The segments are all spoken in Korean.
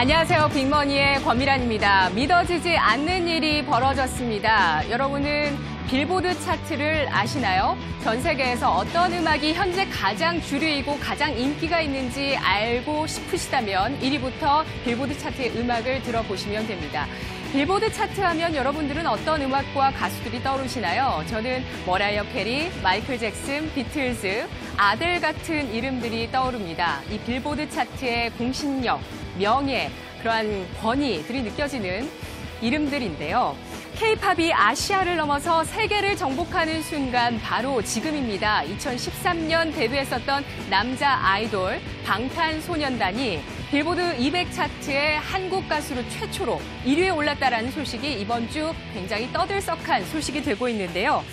안녕하세요. 빅머니의 권미란입니다. 믿어지지 않는 일이 벌어졌습니다. 여러분은 빌보드 차트를 아시나요? 전 세계에서 어떤 음악이 현재 가장 주류이고 가장 인기가 있는지 알고 싶으시다면 1위부터 빌보드 차트의 음악을 들어보시면 됩니다. 빌보드 차트 하면 여러분들은 어떤 음악과 가수들이 떠오르시나요? 저는 머라이어 캐리, 마이클 잭슨, 비틀즈, 아델 같은 이름들이 떠오릅니다. 이 빌보드 차트의 공신력, 명예, 그러한 권위들이 느껴지는 이름들인데요. K-팝이 아시아를 넘어서 세계를 정복하는 순간 바로 지금입니다. 2013년 데뷔했었던 남자 아이돌 방탄소년단이 빌보드 200 차트의 한국 가수로 최초로 1위에 올랐다라는 소식이 이번 주 굉장히 떠들썩한 소식이 되고 있는데요.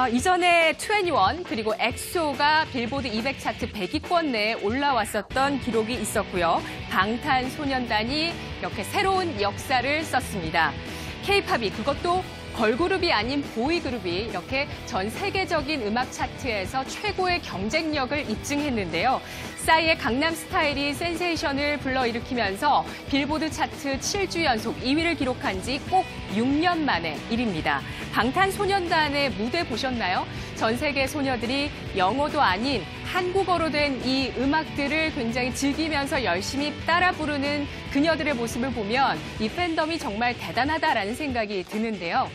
이전에 2NE1 그리고 엑소가 빌보드 200 차트 100위권 내에 올라왔었던 기록이 있었고요. 방탄소년단이 이렇게 새로운 역사를 썼습니다. K-팝이 그것도 걸그룹이 아닌 보이그룹이 이렇게 전 세계적인 음악 차트에서 최고의 경쟁력을 입증했는데요. 싸이의 강남스타일이 센세이션을 불러일으키면서 빌보드 차트 7주 연속 2위를 기록한 지 꼭 6년 만의 일입니다. 방탄소년단의 무대 보셨나요? 전 세계 소녀들이 영어도 아닌 한국어로 된 이 음악들을 굉장히 즐기면서 열심히 따라 부르는 그녀들의 모습을 보면 이 팬덤이 정말 대단하다라는 생각이 드는데요.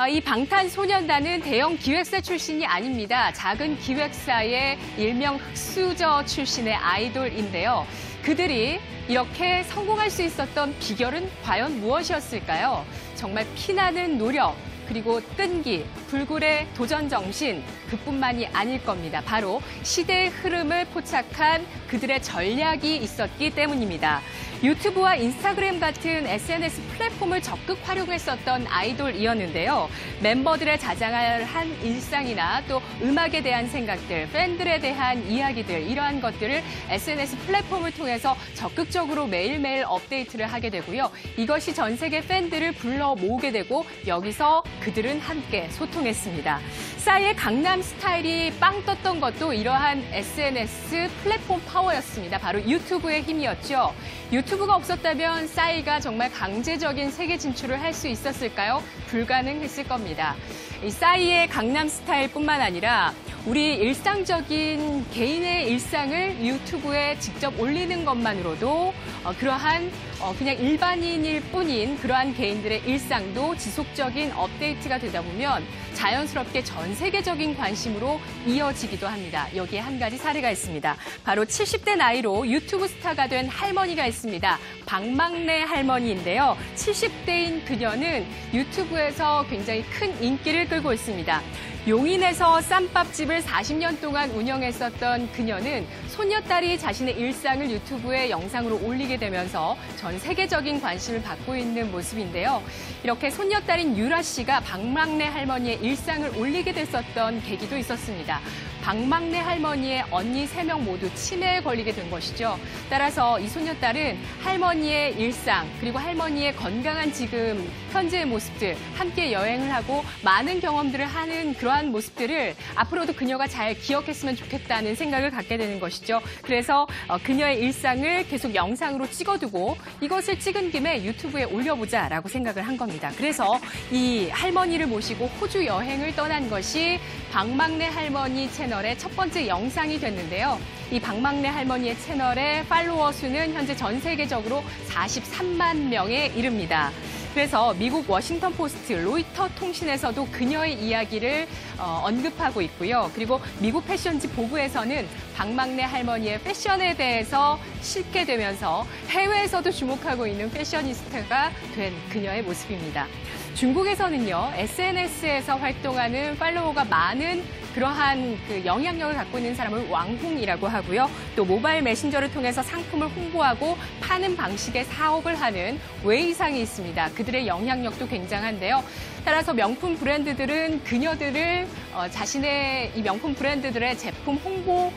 이 방탄소년단은 대형 기획사 출신이 아닙니다. 작은 기획사의 일명 흑수저 출신의 아이돌인데요. 그들이 이렇게 성공할 수 있었던 비결은 과연 무엇이었을까요? 정말 피나는 노력, 그리고 끈기, 불굴의 도전 정신, 그뿐만이 아닐 겁니다. 바로 시대의 흐름을 포착한 그들의 전략이 있었기 때문입니다. 유튜브와 인스타그램 같은 SNS 플랫폼을 적극 활용했었던 아이돌이었는데요. 멤버들의 자잘한 일상이나 또 음악에 대한 생각들, 팬들에 대한 이야기들, 이러한 것들을 SNS 플랫폼을 통해서 적극적으로 매일매일 업데이트를 하게 되고요. 이것이 전 세계 팬들을 불러 모으게 되고 여기서 그들은 함께 소통했습니다. 싸이의 강남 스타일이 빵 떴던 것도 이러한 SNS 플랫폼 파워였습니다. 바로 유튜브의 힘이었죠. 유튜브가 없었다면 싸이가 정말 강제적인 세계 진출을 할 수 있었을까요? 불가능했을 겁니다. 이 싸이의 강남 스타일뿐만 아니라 우리 일상적인 개인의 일상을 유튜브에 직접 올리는 것만으로도 그러한 그냥 일반인일 뿐인 그러한 개인들의 일상도 지속적인 업데이트가 되다 보면 자연스럽게 전 세계적인 관심으로 이어지기도 합니다. 여기에 한 가지 사례가 있습니다. 바로 70대 나이로 유튜브 스타가 된 할머니가 있습니다. 박막내 할머니인데요. 70대인 그녀는 유튜브에서 굉장히 큰 인기를 끌고 있습니다. 용인에서 쌈밥집을 40년 동안 운영했었던 그녀는 손녀딸이 자신의 일상을 유튜브에 영상으로 올리게 되면서 전 세계적인 관심을 받고 있는 모습인데요. 이렇게 손녀딸인 유라 씨가 박막내 할머니의 일상을 올리게 됐었던 계기도 있었습니다. 박막내 할머니의 언니 3명 모두 치매에 걸리게 된 것이죠. 따라서 이 손녀딸은 할머니의 일상 그리고 할머니의 건강한 지금 현재의 모습들 함께 여행을 하고 많은 경험들을 하는 그러한 모습들을 앞으로도 그녀가 잘 기억했으면 좋겠다는 생각을 갖게 되는 것이죠. 그래서 그녀의 일상을 계속 영상으로 찍어두고 이것을 찍은 김에 유튜브에 올려보자라고 생각을 한 겁니다. 그래서 이 할머니를 모시고 호주 여행을 떠난 것이 박막내 할머니 채널의 첫 번째 영상이 됐는데요. 이 박막내 할머니의 채널의 팔로워 수는 현재 전 세계적으로 43만 명에 이릅니다. 그래서 미국 워싱턴 포스트, 로이터 통신에서도 그녀의 이야기를 언급하고 있고요. 그리고 미국 패션지 보그에서는 박막내 할머니의 패션에 대해서 실게 되면서 해외에서도 주목하고 있는 패셔니스타가 된 그녀의 모습입니다. 중국에서는요, SNS에서 활동하는 팔로워가 많은 그러한 그 영향력을 갖고 있는 사람을 왕홍이라고 하고요. 또 모바일 메신저를 통해서 상품을 홍보하고 파는 방식의 사업을 하는 웨이상이 있습니다. 그들의 영향력도 굉장한데요. 따라서 명품 브랜드들은 그녀들을 자신의 이 명품 브랜드들의 제품 홍보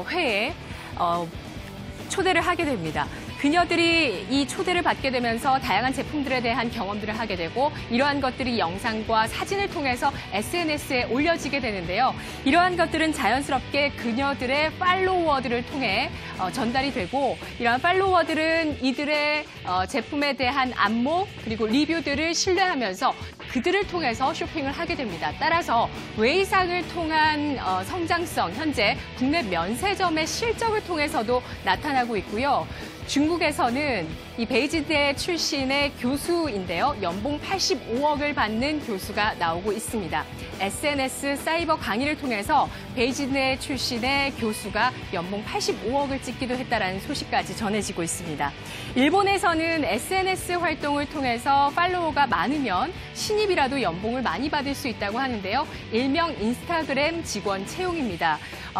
회에 초대를 하게 됩니다. 그녀들이 이 초대를 받게 되면서 다양한 제품들에 대한 경험들을 하게 되고 이러한 것들이 영상과 사진을 통해서 SNS에 올려지게 되는데요. 이러한 것들은 자연스럽게 그녀들의 팔로워들을 통해 전달이 되고 이러한 팔로워들은 이들의 제품에 대한 안목 그리고 리뷰들을 신뢰하면서 그들을 통해서 쇼핑을 하게 됩니다. 따라서 웨이상을 통한 성장성, 현재 국내 면세점의 실적을 통해서도 나타나고 있고요. 중국에서는 이 베이징대 출신의 교수인데요. 연봉 85억을 받는 교수가 나오고 있습니다. SNS 사이버 강의를 통해서 베이징대 출신의 교수가 연봉 85억을 찍기도 했다는 소식까지 전해지고 있습니다. 일본에서는 SNS 활동을 통해서 팔로워가 많으면 신입이라도 연봉을 많이 받을 수 있다고 하는데요. 일명 인스타그램 직원 채용입니다.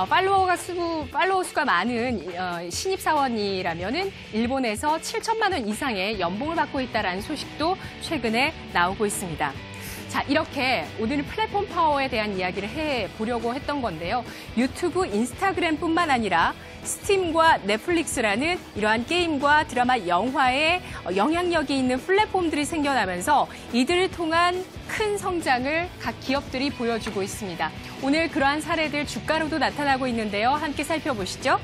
팔로워 수가 많은 신입사원이라면은 일본에서 7천만 원 이상의 연봉을 받고 있다는 소식도 최근에 나오고 있습니다. 자, 이렇게 오늘은 플랫폼 파워에 대한 이야기를 해보려고 했던 건데요. 유튜브, 인스타그램뿐만 아니라 스팀과 넷플릭스라는 이러한 게임과 드라마, 영화에 영향력이 있는 플랫폼들이 생겨나면서 이들을 통한 큰 성장을 각 기업들이 보여주고 있습니다. 오늘 그러한 사례들 주가로도 나타나고 있는데요. 함께 살펴보시죠.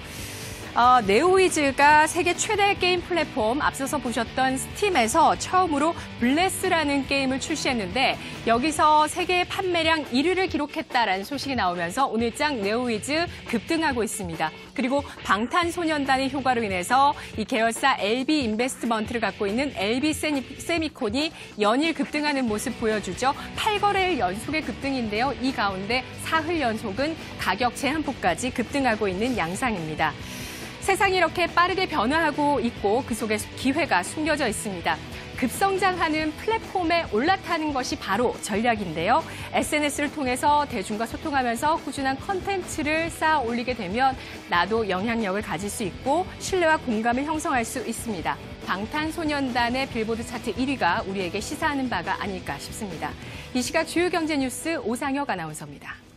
네오위즈가 세계 최대 게임 플랫폼, 앞서서 보셨던 스팀에서 처음으로 블레스라는 게임을 출시했는데 여기서 세계 판매량 1위를 기록했다라는 소식이 나오면서 오늘장 네오위즈 급등하고 있습니다. 그리고 방탄소년단의 효과로 인해서 이 계열사 LB 인베스트먼트를 갖고 있는 LB 세미콘이 연일 급등하는 모습 보여주죠. 8거래일 연속의 급등인데요. 이 가운데 사흘 연속은 가격 제한폭까지 급등하고 있는 양상입니다. 세상이 이렇게 빠르게 변화하고 있고 그 속에 기회가 숨겨져 있습니다. 급성장하는 플랫폼에 올라타는 것이 바로 전략인데요. SNS를 통해서 대중과 소통하면서 꾸준한 컨텐츠를 쌓아 올리게 되면 나도 영향력을 가질 수 있고 신뢰와 공감을 형성할 수 있습니다. 방탄소년단의 빌보드 차트 1위가 우리에게 시사하는 바가 아닐까 싶습니다. 이 시각 주요 경제 뉴스 오상혁 아나운서입니다.